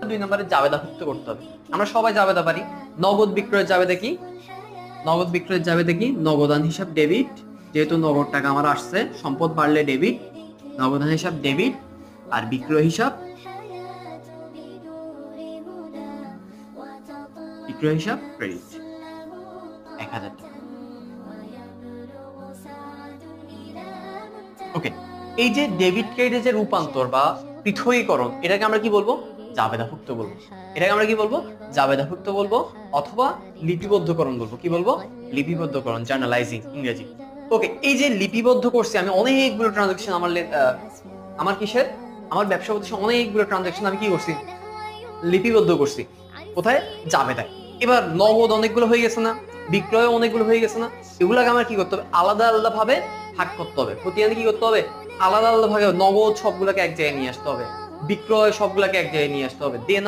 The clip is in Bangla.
2 নম্বরে জাবেদাভুক্ত করতে হবে। আমরা সবাই জাবেদা পারি। নগদ বিক্রয়ের জাবেদা কি? নগদ বিক্রয়ের জাবেদা কি? নগদান হিসাব ডেবিট, যেহেতু নগদ টাকা আমার আসছে, সম্পদ বাড়লে ডেবিট, নগদান হিসাব ডেবিট, আর বিক্রয় হিসাব ক্রেডিট 1000 টাকা। ওকে, এই যে ডেবিট ক্রেডিটের যে রূপান্তর বা পৃথকীকরণ, এটাকে আমরা কি বলবো? জাবেদাভুক্ত বলবো। এটাকে আমরা কি বলবো? জাবেদাভুক্ত বলবো, অথবা লিপিবদ্ধকরণ বলবো। কি বলবো? লিপিবদ্ধকরণ, জার্নালাইজিং ইংরেজি। ওকে, এই যে লিপিবদ্ধ করছি আমি অনেকগুলো ট্রানজাকশন, আমার কিসের, আমার ব্যবসা প্রতিষ্ঠানে অনেকগুলো ট্রানজাকশন আমি কি করছি? লিপিবদ্ধ করছি। কোথায়? জাবেদায়। এবার নগদ অনেকগুলো হয়ে গেছে না, বিক্রয় অনেকগুলো হয়ে গেছে না, এগুলাকে আমার কি করতে হবে? আলাদা আলাদা ভাবে ভাগ করতে হবে। প্রতিদিন কি করতে হবে? আলাদা আলাদা ভাবে নগদ সবগুলোকে এক জায়গায় নিয়ে আসতে হবে, বিক্রয় সবগুলোকে এক জায়গায় নিয়ে আসতে হবে, দেনা